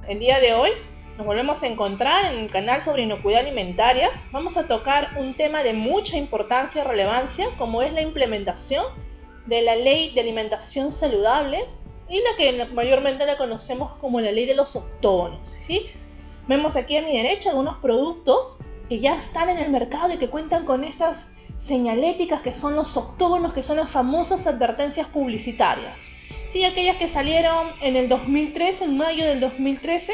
El día de hoy nos volvemos a encontrar en el canal sobre inocuidad alimentaria. Vamos a tocar un tema de mucha importancia y relevancia, como es la implementación de la Ley de Alimentación Saludable y la que mayormente la conocemos como la Ley de los Octógonos, ¿sí? Vemos aquí a mi derecha algunos productos que ya están en el mercado y que cuentan con estas señaléticas que son los octógonos, que son las famosas advertencias publicitarias. Sí, aquellas que salieron en el 2013, en mayo del 2013,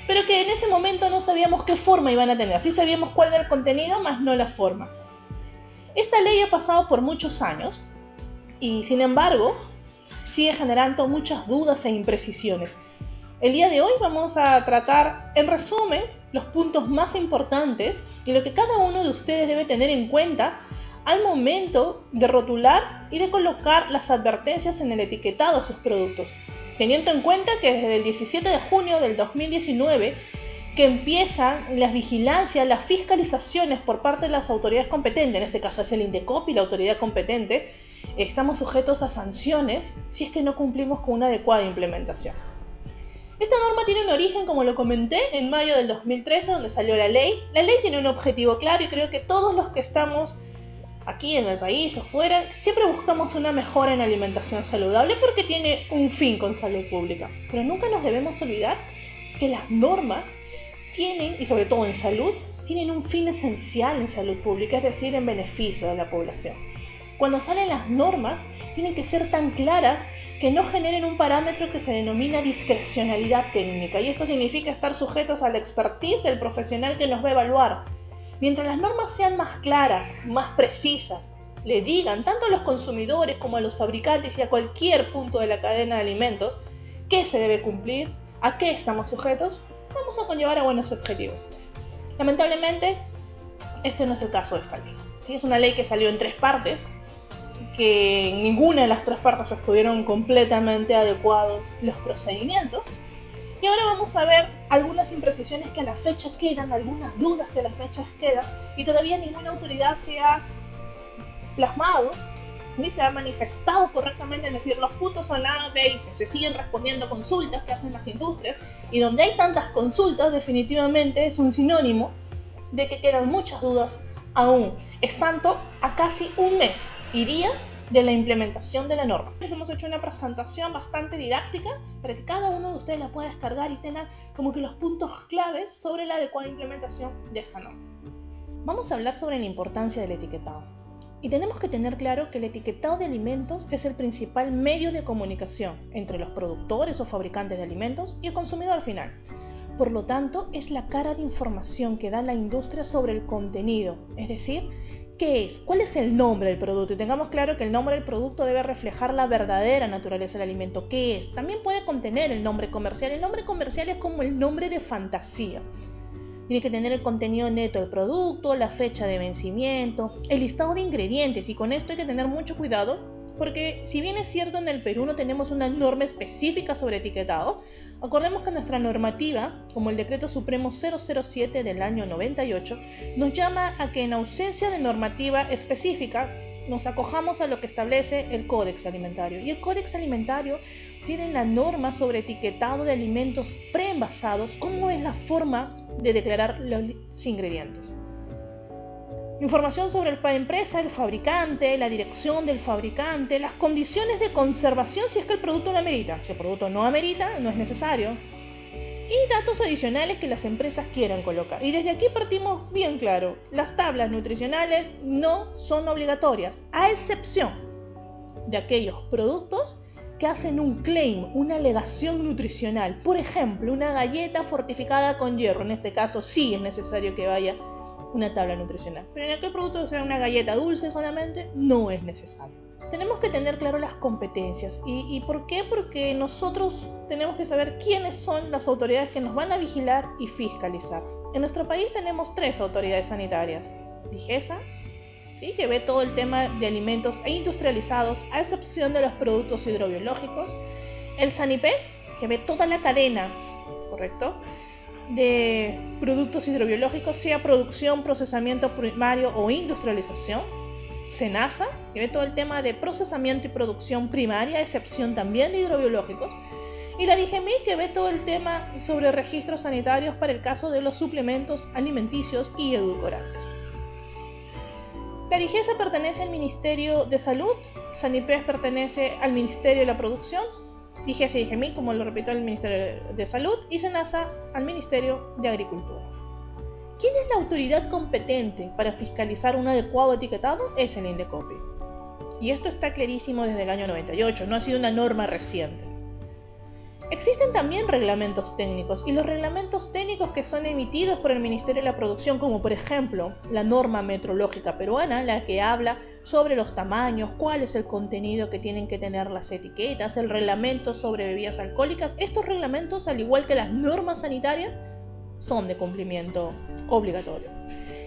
pero que en ese momento no sabíamos qué forma iban a tener. Sí sabíamos cuál era el contenido, más no la forma. Esta ley ha pasado por muchos años y, sin embargo, sigue generando muchas dudas e imprecisiones. El día de hoy vamos a tratar, en resumen, los puntos más importantes y lo que cada uno de ustedes debe tener en cuenta al momento de rotular y de colocar las advertencias en el etiquetado de sus productos, teniendo en cuenta que desde el 17 de junio del 2019 que empiezan las vigilancias, las fiscalizaciones por parte de las autoridades competentes, en este caso es el INDECOP y la autoridad competente, estamos sujetos a sanciones si es que no cumplimos con una adecuada implementación. Esta norma tiene un origen, como lo comenté, en mayo del 2013, donde salió la ley. La ley tiene un objetivo claro y creo que todos los que estamos aquí en el país o fuera, siempre buscamos una mejora en alimentación saludable porque tiene un fin con salud pública. Pero nunca nos debemos olvidar que las normas tienen, y sobre todo en salud, tienen un fin esencial en salud pública, es decir, en beneficio de la población. Cuando salen las normas, tienen que ser tan claras que no generen un parámetro que se denomina discrecionalidad técnica, y esto significa estar sujetos a la expertise del profesional que nos va a evaluar. Mientras las normas sean más claras, más precisas, le digan tanto a los consumidores como a los fabricantes y a cualquier punto de la cadena de alimentos qué se debe cumplir, a qué estamos sujetos, vamos a conllevar a buenos objetivos. Lamentablemente, este no es el caso de esta ley. ¿Sí? Es una ley que salió en 3 partes, que en ninguna de las 3 partes estuvieron completamente adecuados los procedimientos. Y ahora vamos a ver algunas imprecisiones que a la fecha quedan, algunas dudas que a la fecha quedan, y todavía ninguna autoridad se ha plasmado ni se ha manifestado correctamente, es decir, los puntos son A, B y C. Se siguen respondiendo consultas que hacen las industrias, y donde hay tantas consultas definitivamente es un sinónimo de que quedan muchas dudas aún, estando a casi un mes y días de la implementación de la norma. Les hemos hecho una presentación bastante didáctica para que cada uno de ustedes la pueda descargar y tenga como que los puntos claves sobre la adecuada implementación de esta norma. Vamos a hablar sobre la importancia del etiquetado. Y tenemos que tener claro que el etiquetado de alimentos es el principal medio de comunicación entre los productores o fabricantes de alimentos y el consumidor final. Por lo tanto, es la cara de información que da la industria sobre el contenido, es decir, ¿qué es? ¿Cuál es el nombre del producto? Y tengamos claro que el nombre del producto debe reflejar la verdadera naturaleza del alimento. ¿Qué es? También puede contener el nombre comercial. El nombre comercial es como el nombre de fantasía. Tiene que tener el contenido neto del producto, la fecha de vencimiento, el listado de ingredientes, y con esto hay que tener mucho cuidado porque si bien es cierto en el Perú no tenemos una norma específica sobre etiquetado, acordemos que nuestra normativa, como el Decreto Supremo 007 del año 98, nos llama a que en ausencia de normativa específica nos acojamos a lo que establece el Códex Alimentario. Y el Códex Alimentario tiene la norma sobre etiquetado de alimentos preenvasados, cómo es la forma de declarar los ingredientes. Información sobre la empresa, el fabricante, la dirección del fabricante, las condiciones de conservación si es que el producto lo amerita. Si el producto no amerita, no es necesario. Y datos adicionales que las empresas quieran colocar. Y desde aquí partimos bien claro. Las tablas nutricionales no son obligatorias, a excepción de aquellos productos que hacen un claim, una alegación nutricional. Por ejemplo, una galleta fortificada con hierro. En este caso sí es necesario que vaya una tabla nutricional, pero en aquel producto, sea una galleta dulce solamente, no es necesario. Tenemos que tener claro las competencias. ¿Y por qué? Porque nosotros tenemos que saber quiénes son las autoridades que nos van a vigilar y fiscalizar. En nuestro país tenemos 3 autoridades sanitarias. DIGESA, ¿sí?, que ve todo el tema de alimentos industrializados, a excepción de los productos hidrobiológicos. El SANIPES, que ve toda la cadena, ¿correcto?, de productos hidrobiológicos, sea producción, procesamiento primario o industrialización. SENASA, que ve todo el tema de procesamiento y producción primaria, a excepción también de hidrobiológicos. y la DIGEMIT, que ve todo el tema sobre registros sanitarios para el caso de los suplementos alimenticios y edulcorantes. La DIGESA pertenece al Ministerio de Salud, Sanipres pertenece al Ministerio de la Producción, DIGESA y DIGEMIT, como lo repito, al Ministerio de Salud, y SENASA al Ministerio de Agricultura. ¿Quién es la autoridad competente para fiscalizar un adecuado etiquetado? Es el INDECOPI. Y esto está clarísimo desde el año 98, no ha sido una norma reciente. Existen también reglamentos técnicos, y los reglamentos técnicos que son emitidos por el Ministerio de la Producción, como por ejemplo la norma metrológica peruana, la que habla sobre los tamaños, cuál es el contenido que tienen que tener las etiquetas, el reglamento sobre bebidas alcohólicas, estos reglamentos, al igual que las normas sanitarias, son de cumplimiento obligatorio.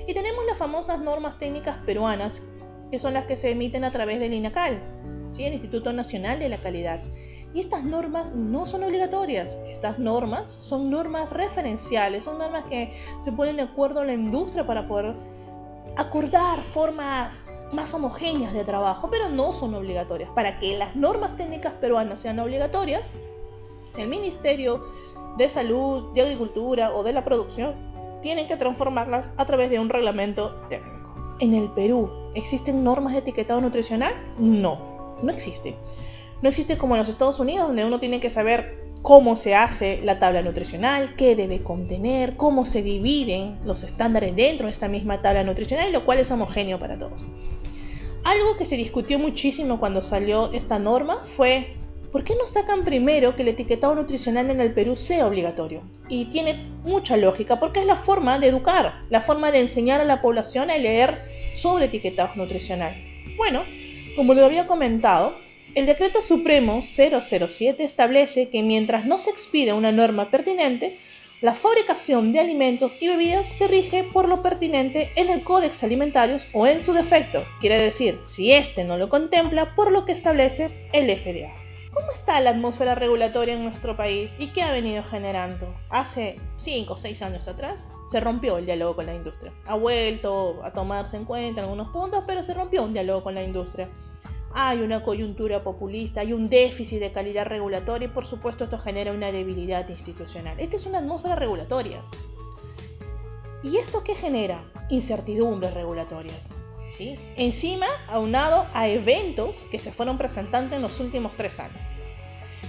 Y tenemos las famosas normas técnicas peruanas, que son las que se emiten a través del INACAL, ¿sí? El Instituto Nacional de la Calidad. Y estas normas no son obligatorias, estas normas son normas referenciales, son normas que se ponen de acuerdo a la industria para poder acordar formas más homogéneas de trabajo, pero no son obligatorias. Para que las normas técnicas peruanas sean obligatorias, el Ministerio de Salud, de Agricultura o de la Producción tienen que transformarlas a través de un reglamento técnico. ¿En el Perú existen normas de etiquetado nutricional? No existe. No existe como en los Estados Unidos, donde uno tiene que saber cómo se hace la tabla nutricional, qué debe contener, cómo se dividen los estándares dentro de esta misma tabla nutricional, lo cual es homogéneo para todos. Algo que se discutió muchísimo cuando salió esta norma fue: ¿por qué no sacan primero que el etiquetado nutricional en el Perú sea obligatorio? Y tiene mucha lógica, porque es la forma de educar, la forma de enseñar a la población a leer sobre etiquetado nutricional. Bueno, como lo había comentado, el Decreto Supremo 007 establece que mientras no se expida una norma pertinente, la fabricación de alimentos y bebidas se rige por lo pertinente en el Códex Alimentarios o en su defecto, quiere decir, si este no lo contempla, por lo que establece el FDA. ¿Cómo está la atmósfera regulatoria en nuestro país y qué ha venido generando? Hace 5 o 6 años atrás se rompió el diálogo con la industria. Ha vuelto a tomarse en cuenta en algunos puntos, pero se rompió un diálogo con la industria. Hay una coyuntura populista, hay un déficit de calidad regulatoria y por supuesto esto genera una debilidad institucional. Esta es una atmósfera regulatoria. ¿Y esto qué genera? Incertidumbres regulatorias, ¿sí? Encima, aunado a eventos que se fueron presentando en los últimos 3 años.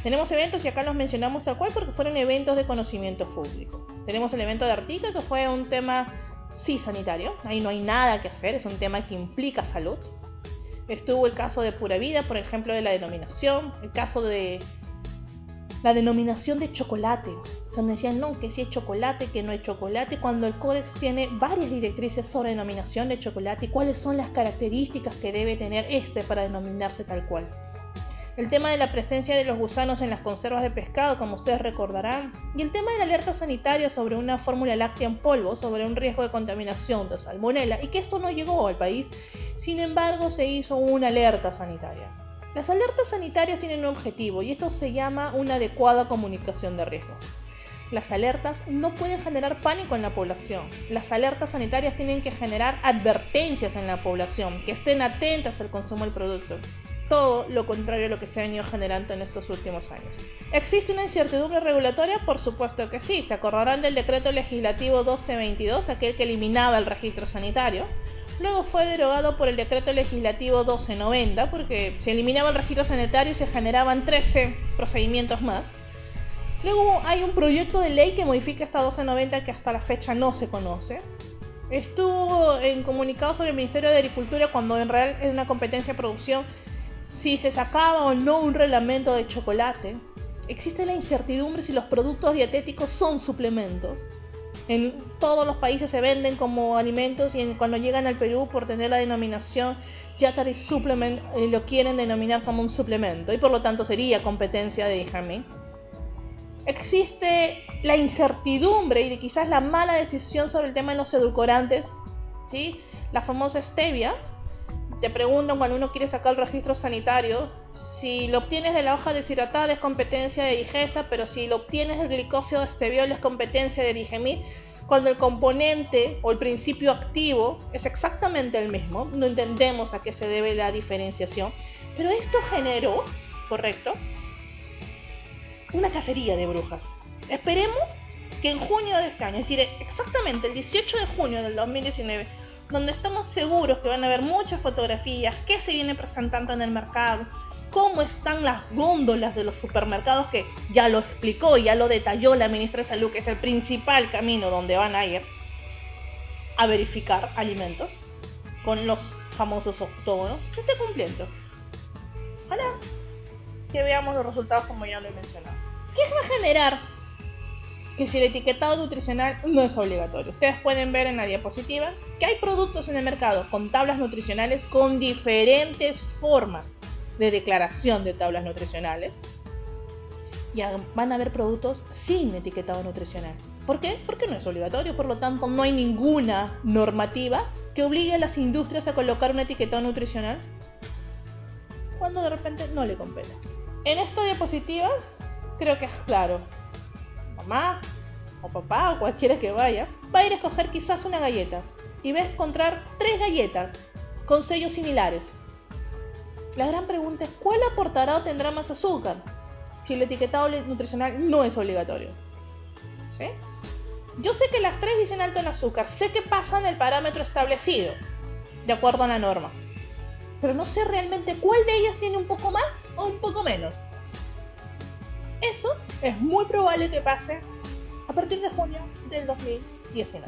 Tenemos eventos, y acá los mencionamos tal cual porque fueron eventos de conocimiento público. Tenemos el evento de Artica, que fue un tema, sí, sanitario. Ahí no hay nada que hacer, es un tema que implica salud. Estuvo el caso de Pura Vida, por ejemplo, de la denominación, el caso de la denominación de chocolate, donde decían no, que sí es chocolate, que no es chocolate, cuando el Códex tiene varias directrices sobre denominación de chocolate y cuáles son las características que debe tener para denominarse tal cual. El tema de la presencia de los gusanos en las conservas de pescado, como ustedes recordarán, y el tema de la alerta sanitaria sobre una fórmula láctea en polvo, sobre un riesgo de contaminación de salmonela, y que esto no llegó al país, sin embargo se hizo una alerta sanitaria. Las alertas sanitarias tienen un objetivo, y esto se llama una adecuada comunicación de riesgo. Las alertas no pueden generar pánico en la población. Las alertas sanitarias tienen que generar advertencias en la población, que estén atentas al consumo del producto. Todo lo contrario a lo que se ha venido generando en estos últimos años. ¿Existe una incertidumbre regulatoria? Por supuesto que sí. Se acordarán del decreto legislativo 1222, aquel que eliminaba el registro sanitario. Luego fue derogado por el decreto legislativo 1290, porque se eliminaba el registro sanitario y se generaban 13 procedimientos más. Luego hay un proyecto de ley que modifica esta 1290 que hasta la fecha no se conoce. Estuvo en comunicado sobre el Ministerio de Agricultura cuando en realidad es una competencia de producción si se sacaba o no un reglamento de chocolate. Existe la incertidumbre si los productos dietéticos son suplementos. En todos los países se venden como alimentos y cuando llegan al Perú, por tener la denominación Dietary Supplement, lo quieren denominar como un suplemento y por lo tanto sería competencia de IGEMIT. Existe la incertidumbre y quizás la mala decisión sobre el tema de los edulcorantes, ¿sí? La famosa stevia. Te preguntan cuando uno quiere sacar el registro sanitario, si lo obtienes de la hoja deshidratada es competencia de DIGESA, pero si lo obtienes del glicósido de esteviol es competencia de DIGEMIT, cuando el componente o el principio activo es exactamente el mismo. No entendemos a qué se debe la diferenciación, pero esto generó, correcto, una cacería de brujas. Esperemos que en junio de este año, es decir, exactamente el 18 de junio del 2019, donde estamos seguros que van a haber muchas fotografías, qué se viene presentando en el mercado, cómo están las góndolas de los supermercados, que ya lo explicó y ya lo detalló la ministra de Salud, que es el principal camino donde van a ir a verificar alimentos con los famosos octógonos, se esté cumpliendo. Ojalá que veamos los resultados como ya lo he mencionado. ¿Qué va a generar que si el etiquetado nutricional no es obligatorio? Ustedes pueden ver en la diapositiva que hay productos en el mercado con tablas nutricionales con diferentes formas de declaración de tablas nutricionales. Y van a haber productos sin etiquetado nutricional. ¿Por qué? Porque no es obligatorio, por lo tanto no hay ninguna normativa que obligue a las industrias a colocar un etiquetado nutricional cuando de repente no le compete. En esta diapositiva creo que es claro. Mamá o papá o cualquiera que vaya va a ir a escoger quizás una galleta y va a encontrar 3 galletas con sellos similares. La gran pregunta es: ¿cuál aportará o tendrá más azúcar si el etiquetado nutricional no es obligatorio? ¿Sí? Yo sé que las 3 dicen alto en azúcar, sé que pasan el parámetro establecido de acuerdo a la norma, pero no sé realmente cuál de ellas tiene un poco más o un poco menos. Eso es muy probable que pase a partir de junio del 2019.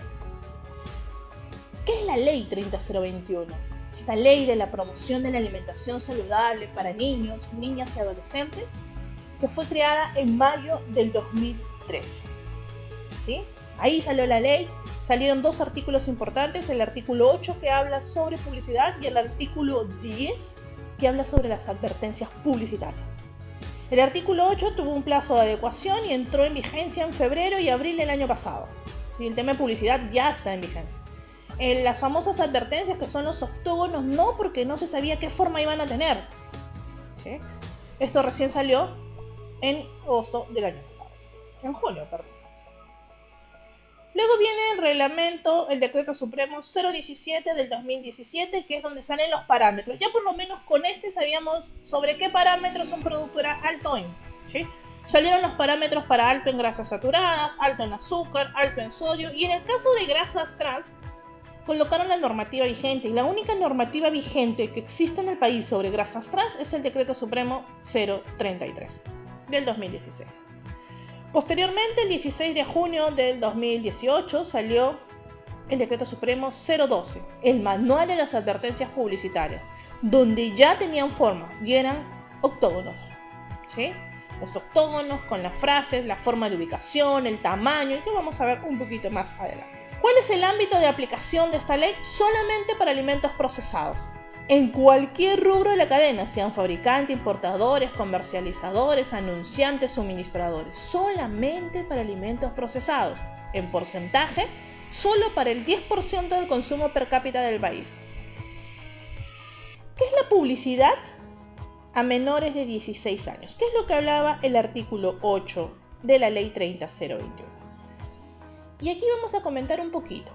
¿Qué es la Ley 30021? Esta ley de la promoción de la alimentación saludable para niños, niñas y adolescentes, que fue creada en mayo del 2013. ¿Sí? Ahí salió la ley, salieron 2 artículos importantes, el artículo 8 que habla sobre publicidad y el artículo 10 que habla sobre las advertencias publicitarias. El artículo 8 tuvo un plazo de adecuación y entró en vigencia en febrero y abril del año pasado. Y el tema de publicidad ya está en vigencia. Las famosas advertencias, que son los octógonos, no, porque no se sabía qué forma iban a tener. ¿Sí? Esto recién salió en agosto del año pasado. En junio, perdón. Luego viene el reglamento, el decreto supremo 017 del 2017, que es donde salen los parámetros. Ya por lo menos con este sabíamos sobre qué parámetros un producto era alto en. ¿Sí? Salieron los parámetros para alto en grasas saturadas, alto en azúcar, alto en sodio, y en el caso de grasas trans colocaron la normativa vigente, y la única normativa vigente que existe en el país sobre grasas trans es el decreto supremo 033 del 2016. Posteriormente, el 16 de junio del 2018, salió el decreto supremo 012, el manual de las advertencias publicitarias, donde ya tenían forma y eran octógonos. ¿Sí? Los octógonos con las frases, la forma de ubicación, el tamaño, y que vamos a ver un poquito más adelante. ¿Cuál es el ámbito de aplicación de esta ley? Solamente para alimentos procesados. En cualquier rubro de la cadena, sean fabricantes, importadores, comercializadores, anunciantes, suministradores. Solamente para alimentos procesados. En porcentaje, solo para el 10% del consumo per cápita del país. ¿Qué es la publicidad a menores de 16 años? ¿Qué es lo que hablaba el artículo 8 de la ley 30021? Y aquí vamos a comentar un poquito.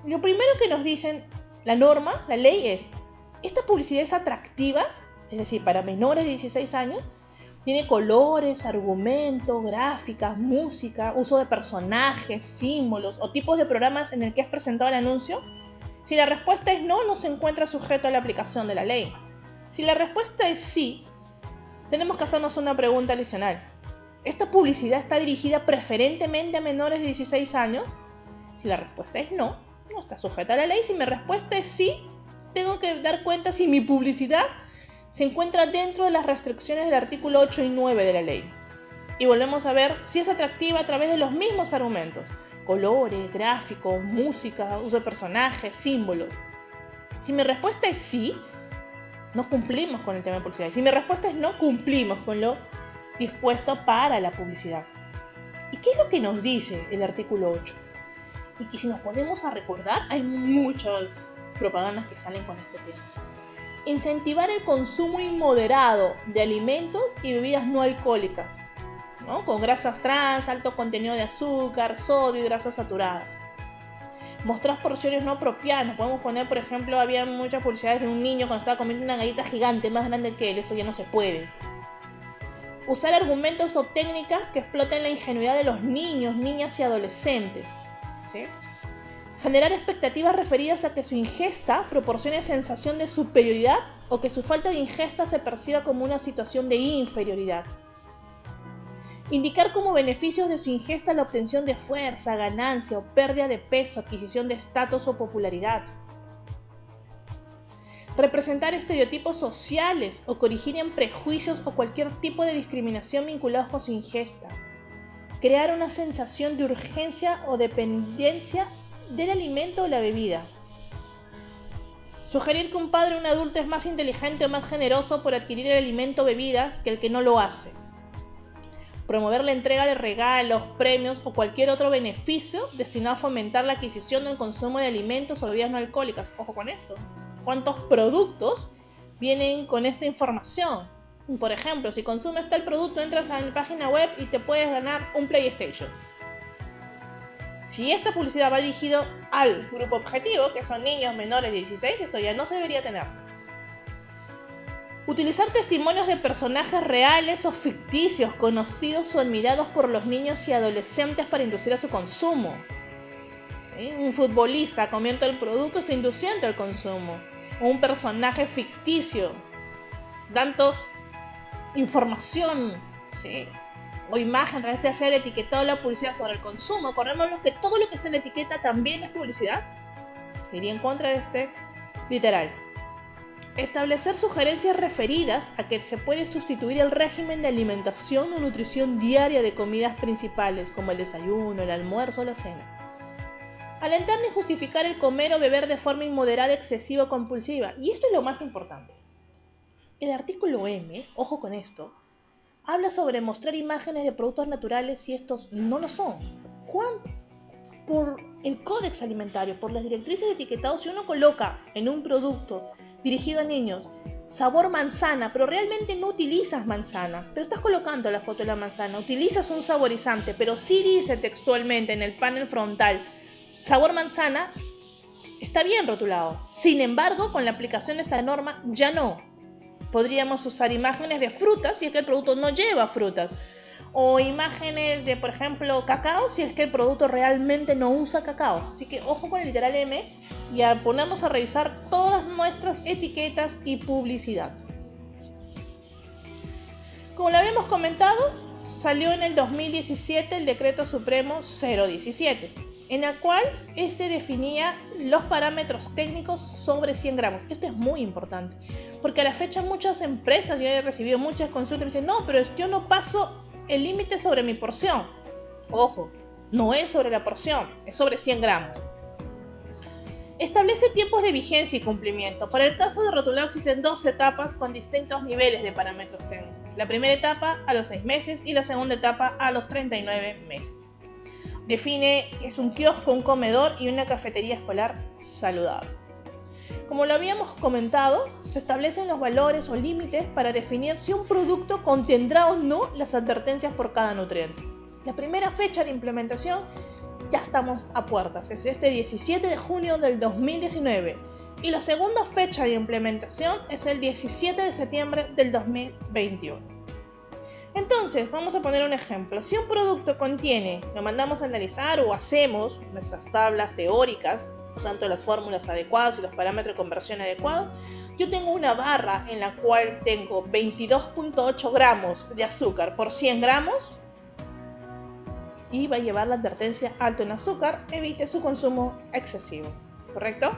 Lo primero que nos dicen la norma, la ley, es: esta publicidad es atractiva, es decir, para menores de 16 años, tiene colores, argumentos, gráficas, música, uso de personajes, símbolos o tipos de programas en el que es presentado el anuncio. Si la respuesta es no, no se encuentra sujeto a la aplicación de la ley. Si la respuesta es sí, tenemos que hacernos una pregunta adicional. ¿Esta publicidad está dirigida preferentemente a menores de 16 años? Si la respuesta es no, no está sujeta a la ley. Si mi respuesta es sí, tengo que dar cuenta si mi publicidad se encuentra dentro de las restricciones del artículo 8 y 9 de la ley. Y volvemos a ver si es atractiva a través de los mismos argumentos: colores, gráficos, música, uso de personajes, símbolos. Si mi respuesta es sí, no cumplimos con el tema de publicidad. Y si mi respuesta es no, cumplimos con lo dispuesto para la publicidad. ¿Y qué es lo que nos dice el artículo 8? Y que si nos ponemos a recordar, hay muchas propagandas que salen con este tema. Incentivar el consumo inmoderado de alimentos y bebidas no alcohólicas, ¿no? Con grasas trans, alto contenido de azúcar, sodio y grasas saturadas. Mostrar porciones no apropiadas. Nos podemos poner, por ejemplo, había muchas publicidades de un niño cuando estaba comiendo una galleta gigante más grande que él. Eso ya no se puede. Usar argumentos o técnicas que exploten la ingenuidad de los niños, niñas y adolescentes, ¿sí? Generar expectativas referidas a que su ingesta proporcione sensación de superioridad o que su falta de ingesta se perciba como una situación de inferioridad. Indicar como beneficios de su ingesta la obtención de fuerza, ganancia o pérdida de peso, adquisición de estatus o popularidad. Representar estereotipos sociales o que originen prejuicios o cualquier tipo de discriminación vinculados con su ingesta. Crear una sensación de urgencia o dependencia del alimento o la bebida. Sugerir que un padre o un adulto es más inteligente o más generoso por adquirir el alimento o bebida que el que no lo hace. Promover la entrega de regalos, premios o cualquier otro beneficio destinado a fomentar la adquisición o el consumo de alimentos o bebidas no alcohólicas. Ojo con esto. ¿Cuántos productos vienen con esta información? Por ejemplo, si consumes tal producto, entras a mi página web y te puedes ganar un PlayStation. Si esta publicidad va dirigido al grupo objetivo, que son niños menores de 16, esto ya no se debería tener. Utilizar testimonios de personajes reales o ficticios, conocidos o admirados por los niños y adolescentes para inducir a su consumo. Un futbolista comiendo el producto está induciendo al consumo. O un personaje ficticio, dando información, ¿sí? O imagen a través de hacer etiquetado la publicidad sobre el consumo. Acordémonos que todo lo que está en la etiqueta también es publicidad. Iría en contra de este literal. Establecer sugerencias referidas a que se puede sustituir el régimen de alimentación o nutrición diaria de comidas principales, como el desayuno, el almuerzo o la cena. Alentar ni justificar el comer o beber de forma inmoderada, excesiva o compulsiva. Y esto es lo más importante. El artículo M, ojo con esto, habla sobre mostrar imágenes de productos naturales si estos no lo son. Por el Códex Alimentario, por las directrices de etiquetado, si uno coloca en un producto dirigido a niños sabor manzana, pero realmente no utilizas manzana, pero estás colocando la foto de la manzana, utilizas un saborizante, pero sí dice textualmente en el panel frontal sabor manzana, está bien rotulado. Sin embargo, con la aplicación de esta norma ya no. Podríamos usar imágenes de frutas si es que el producto no lleva frutas. O imágenes de, por ejemplo, cacao si es que el producto realmente no usa cacao. Así que ojo con el literal M y a ponernos a revisar todas nuestras etiquetas y publicidad. Como lo habíamos comentado, salió en el 2017 el Decreto Supremo 017. En la cual definía los parámetros técnicos sobre 100 gramos. Esto es muy importante, porque a la fecha muchas empresas, yo he recibido muchas consultas y me dicen, no, pero yo no paso el límite sobre mi porción. Ojo, no es sobre la porción, es sobre 100 gramos. Establece tiempos de vigencia y cumplimiento. Para el caso de rotulado existen 2 etapas con distintos niveles de parámetros técnicos. La primera etapa a los 6 meses y la segunda etapa a los 39 meses. Define que es un kiosco, un comedor y una cafetería escolar saludable. Como lo habíamos comentado, se establecen los valores o límites para definir si un producto contendrá o no las advertencias por cada nutriente. La primera fecha de implementación ya estamos a puertas, es este 17 de junio del 2019 y la segunda fecha de implementación es el 17 de septiembre del 2021. Entonces, vamos a poner un ejemplo. Si un producto contiene, lo mandamos a analizar o hacemos nuestras tablas teóricas, usando las fórmulas adecuadas y los parámetros de conversión adecuados, yo tengo una barra en la cual tengo 22.8 gramos de azúcar por 100 gramos y va a llevar la advertencia alto en azúcar, evite su consumo excesivo, ¿correcto?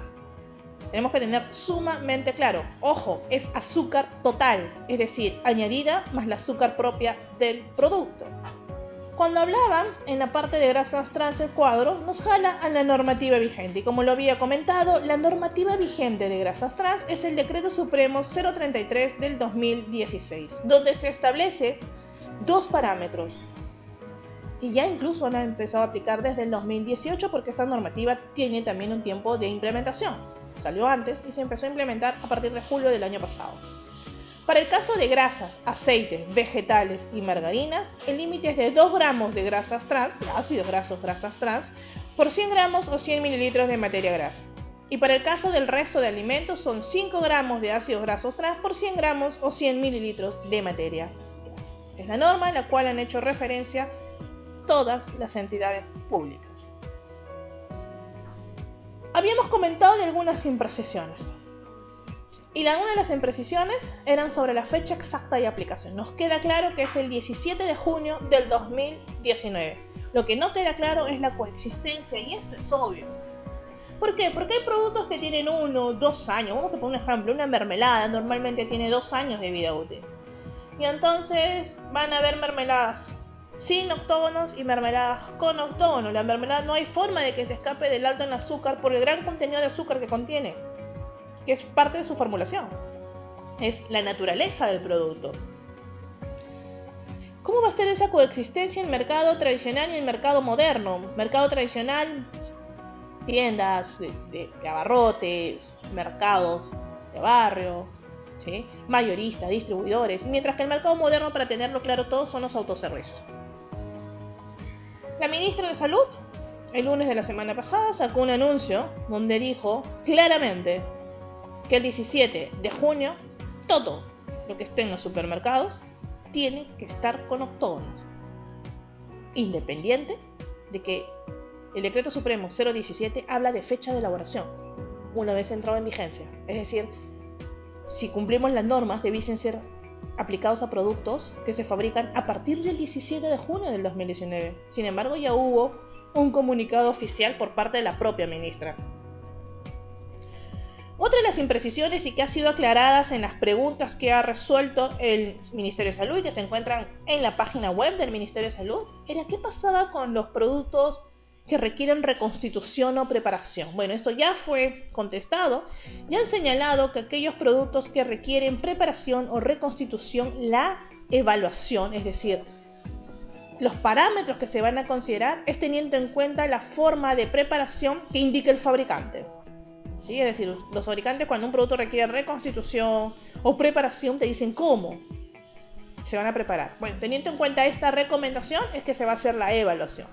Tenemos que tener sumamente claro, ojo, es azúcar total, es decir, añadida más la azúcar propia del producto. Cuando hablaban en la parte de grasas trans el cuadro, nos jala a la normativa vigente. Y como lo había comentado, la normativa vigente de grasas trans es el Decreto Supremo 033 del 2016, donde se establece 2 parámetros que ya incluso han empezado a aplicar desde el 2018 porque esta normativa tiene también un tiempo de implementación. Salió antes y se empezó a implementar a partir de julio del año pasado. Para el caso de grasas, aceites, vegetales y margarinas, el límite es de 2 gramos de grasas trans, ácidos grasos grasas trans, por 100 gramos o 100 mililitros de materia grasa. Y para el caso del resto de alimentos son 5 gramos de ácidos grasos trans por 100 gramos o 100 mililitros de materia grasa. Es la norma a la cual han hecho referencia todas las entidades públicas. Habíamos comentado de algunas imprecisiones. Y una de las imprecisiones eran sobre la fecha exacta de aplicación. Nos queda claro que es el 17 de junio del 2019. Lo que no queda claro es la coexistencia, y esto es obvio. ¿Por qué? Porque hay productos que tienen 1, 2 años. Vamos a poner un ejemplo, una mermelada normalmente tiene 2 años de vida útil. Y entonces van a haber mermeladas sin octógonos y mermeladas con octógonos. La mermelada no hay forma de que se escape del alto en azúcar por el gran contenido de azúcar que contiene, que es parte de su formulación. Es la naturaleza del producto. ¿Cómo va a ser esa coexistencia en el mercado tradicional y en el mercado moderno? Mercado tradicional, tiendas de abarrotes, mercados de barrio, ¿sí? Mayoristas, distribuidores, mientras que el mercado moderno, para tenerlo claro todo, son los autoservicios. La ministra de Salud, el lunes de la semana pasada, sacó un anuncio donde dijo claramente que el 17 de junio todo lo que esté en los supermercados tiene que estar con octógonos, independiente de que el Decreto Supremo 017 habla de fecha de elaboración, una vez entrado en vigencia. Es decir, si cumplimos las normas, debiesen ser aplicados a productos que se fabrican a partir del 17 de junio del 2019. Sin embargo, ya hubo un comunicado oficial por parte de la propia ministra. Otra de las imprecisiones, y que ha sido aclaradas en las preguntas que ha resuelto el Ministerio de Salud y que se encuentran en la página web del Ministerio de Salud, era qué pasaba con los productos que requieren reconstitución o preparación. Bueno, esto ya fue contestado. Ya han señalado que aquellos productos que requieren preparación o reconstitución, la evaluación, es decir, los parámetros que se van a considerar es teniendo en cuenta la forma de preparación que indique el fabricante. ¿Sí? Es decir, los fabricantes, cuando un producto requiere reconstitución o preparación, te dicen cómo se van a preparar. Bueno, teniendo en cuenta esta recomendación es que se va a hacer la evaluación.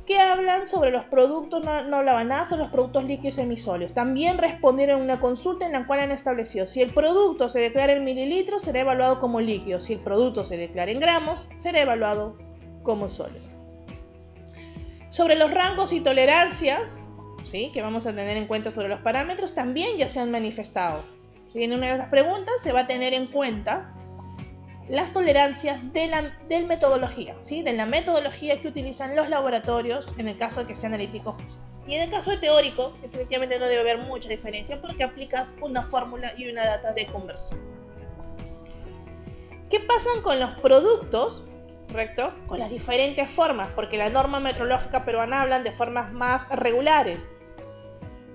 ¿Qué hablan sobre los productos? No hablaban nada sobre los productos líquidos semisólidos. También respondieron a una consulta en la cual han establecido: si el producto se declara en mililitros, será evaluado como líquido. Si el producto se declara en gramos, será evaluado como sólido. Sobre los rangos y tolerancias, ¿sí?, que vamos a tener en cuenta sobre los parámetros, también ya se han manifestado. Si en una de las preguntas se va a tener en cuenta las tolerancias de la metodología, ¿sí?, de la metodología que utilizan los laboratorios en el caso de que sean analíticos. Y en el caso de teórico, definitivamente no debe haber mucha diferencia porque aplicas una fórmula y una data de conversión. ¿Qué pasa con los productos? ¿Correcto? Con las diferentes formas, porque la norma metrológica peruana hablan de formas más regulares.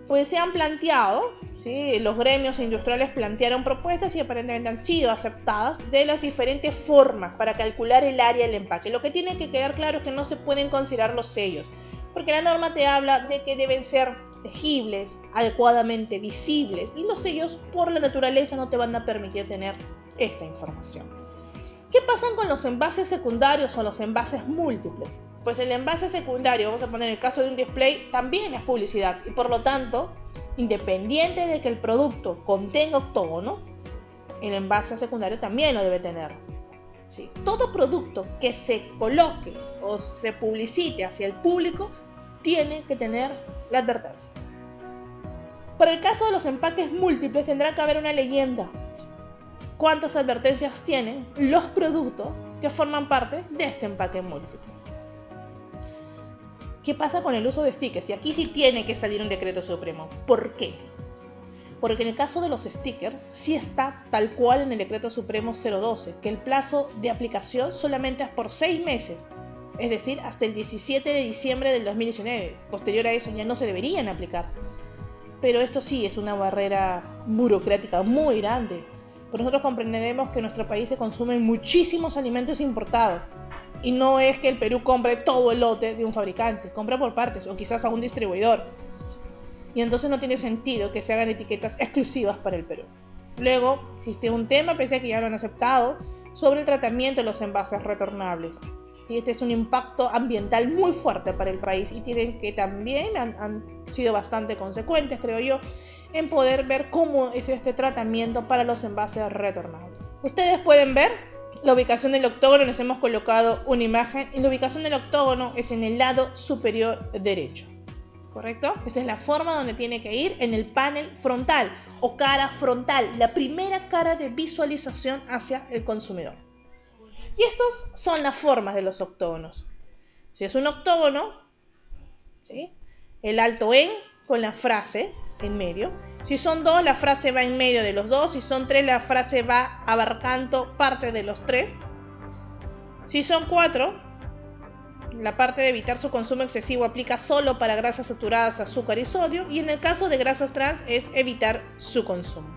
Pues se han planteado, ¿sí?, los gremios industriales plantearon propuestas y aparentemente han sido aceptadas de las diferentes formas para calcular el área del empaque. Lo que tiene que quedar claro es que no se pueden considerar los sellos, porque la norma te habla de que deben ser legibles, adecuadamente visibles, y los sellos por la naturaleza no te van a permitir tener esta información. ¿Qué pasa con los envases secundarios o los envases múltiples? Pues el envase secundario, vamos a poner el caso de un display, también es publicidad y por lo tanto, independiente de que el producto contenga octógono, el envase secundario también lo debe tener. ¿Sí? Todo producto que se coloque o se publicite hacia el público tiene que tener la advertencia. Para el caso de los empaques múltiples tendrá que haber una leyenda. ¿Cuántas advertencias tienen los productos que forman parte de este empaque múltiple? ¿Qué pasa con el uso de stickers? Y aquí sí tiene que salir un decreto supremo. ¿Por qué? Porque en el caso de los stickers sí está tal cual en el decreto supremo 012, que el plazo de aplicación solamente es por 6 meses, es decir, hasta el 17 de diciembre del 2019. Posterior a eso ya no se deberían aplicar. Pero esto sí es una barrera burocrática muy grande. Pero nosotros comprenderemos que en nuestro país se consumen muchísimos alimentos importados. Y no es que el Perú compre todo el lote de un fabricante, compra por partes o quizás a un distribuidor. Y entonces no tiene sentido que se hagan etiquetas exclusivas para el Perú. Luego existe un tema, pese a que ya lo han aceptado, sobre el tratamiento de los envases retornables. Y este es un impacto ambiental muy fuerte para el país y tienen que también han sido bastante consecuentes, creo yo, en poder ver cómo es este tratamiento para los envases retornables. Ustedes pueden ver La ubicación del octógono, les hemos colocado una imagen y la ubicación del octógono es en el lado superior derecho. ¿Correcto? Esa es la forma donde tiene que ir en el panel frontal o cara frontal, la primera cara de visualización hacia el consumidor. Y estas son las formas de los octógonos. Si es un octógono, ¿sí?, el alto en con la frase en medio. Si son dos, la frase va en medio de los dos. Si son tres, la frase va abarcando parte de los tres. Si son cuatro, la parte de evitar su consumo excesivo aplica solo para grasas saturadas, azúcar y sodio, y en el caso de grasas trans es evitar su consumo.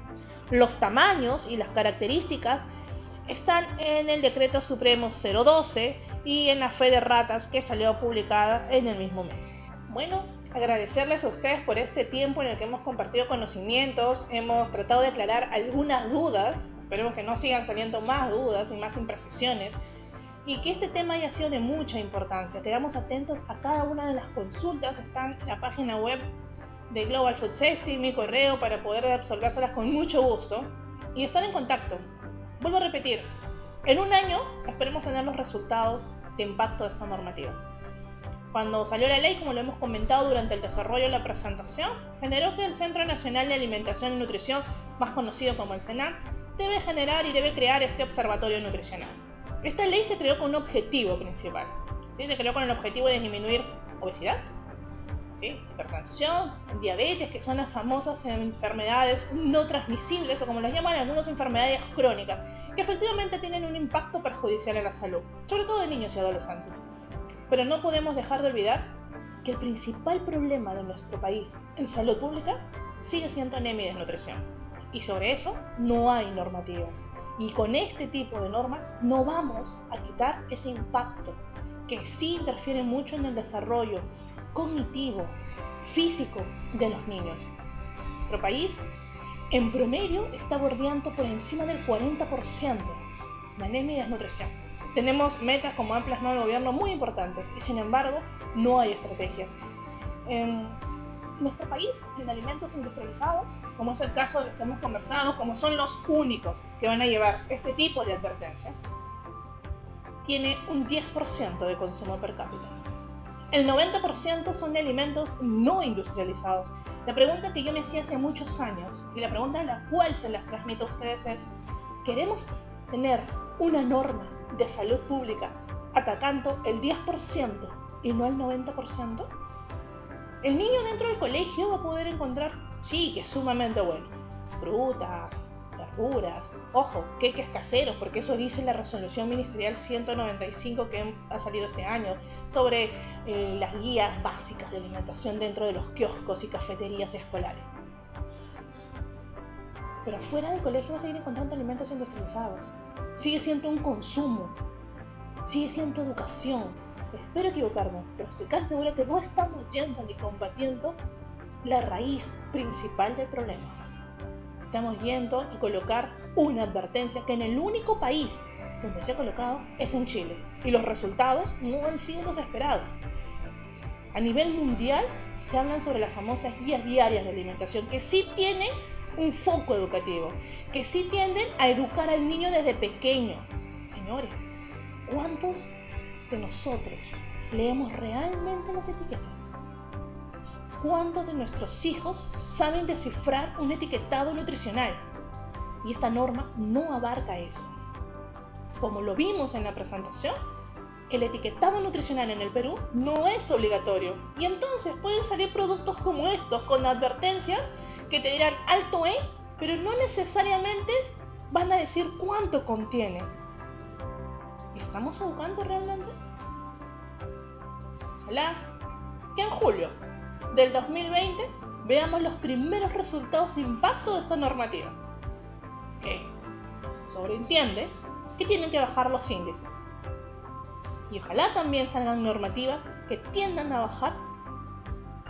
Los tamaños y las características están en el Decreto Supremo 012 y en la Fe de Ratas que salió publicada en el mismo mes. Bueno, agradecerles a ustedes por este tiempo en el que hemos compartido conocimientos, hemos tratado de aclarar algunas dudas, esperemos que no sigan saliendo más dudas y más imprecisiones, y que este tema haya sido de mucha importancia. Quedamos atentos a cada una de las consultas, están en la página web de Global Food Safety, mi correo, para poder resolvérselas con mucho gusto y estar en contacto. Vuelvo a repetir, en un año esperemos tener los resultados de impacto de esta normativa. Cuando salió la ley, como lo hemos comentado durante el desarrollo de la presentación, generó que el Centro Nacional de Alimentación y Nutrición, más conocido como el CENAN, debe generar y debe crear este observatorio nutricional. Esta ley se creó con un objetivo principal, ¿sí? Se creó con el objetivo de disminuir obesidad, ¿sí?, hipertensión, diabetes, que son las famosas enfermedades no transmisibles, o como las llaman algunas, enfermedades crónicas, que efectivamente tienen un impacto perjudicial a la salud, sobre todo de niños y adolescentes. Pero no podemos dejar de olvidar que el principal problema de nuestro país en salud pública sigue siendo anemia y desnutrición. Y sobre eso no hay normativas. Y con este tipo de normas no vamos a quitar ese impacto que sí interfiere mucho en el desarrollo cognitivo, físico de los niños. Nuestro país, en promedio, está bordeando por encima del 40% de anemia y desnutrición. Tenemos metas, como han plasmado el gobierno, muy importantes y sin embargo no hay estrategias. En nuestro país, en alimentos industrializados, como es el caso de los que hemos conversado, como son los únicos que van a llevar este tipo de advertencias, tiene un 10% de consumo per cápita. El 90% son de alimentos no industrializados. La pregunta que yo me hacía hace muchos años y la pregunta en la cual se las transmito a ustedes es: ¿queremos tener una norma de salud pública atacando el 10% y no el 90%? El niño dentro del colegio va a poder encontrar, sí, que es sumamente bueno, frutas, verduras, ojo, queques caseros, porque eso dice la resolución ministerial 195 que ha salido este año sobre las guías básicas de alimentación dentro de los kioscos y cafeterías escolares. Pero fuera del colegio va a seguir encontrando alimentos industrializados. Sigue siendo un consumo, sigue siendo educación. Espero equivocarme, pero estoy casi segura que no estamos yendo ni combatiendo la raíz principal del problema. Estamos yendo a colocar una advertencia que en el único país donde se ha colocado es en Chile, y los resultados no han sido los esperados. A nivel mundial se hablan sobre las famosas guías diarias de alimentación, que sí tienen un foco educativo, que sí tienden a educar al niño desde pequeño. Señores, ¿cuántos de nosotros leemos realmente las etiquetas? ¿Cuántos de nuestros hijos saben descifrar un etiquetado nutricional? Y esta norma no abarca eso. Como lo vimos en la presentación, el etiquetado nutricional en el Perú no es obligatorio. Y entonces pueden salir productos como estos con advertencias que te dirán alto en, pero no necesariamente van a decir cuánto contiene. ¿Estamos educando realmente? Ojalá que en julio del 2020 veamos los primeros resultados de impacto de esta normativa, que se sobreentiende que tienen que bajar los índices. Y ojalá también salgan normativas que tiendan a bajar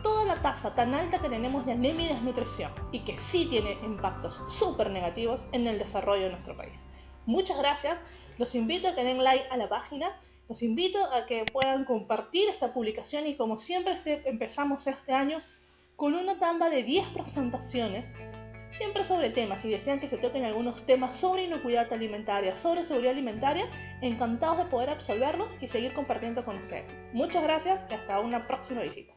toda la tasa tan alta que tenemos de anemia y desnutrición, y que sí tiene impactos súper negativos en el desarrollo de nuestro país. Muchas gracias, los invito a que den like a la página, los invito a que puedan compartir esta publicación, y como siempre empezamos este año con una tanda de 10 presentaciones siempre sobre temas. Si desean que se toquen algunos temas sobre inocuidad alimentaria, sobre seguridad alimentaria, encantados de poder absolverlos y seguir compartiendo con ustedes. Muchas gracias y hasta una próxima visita.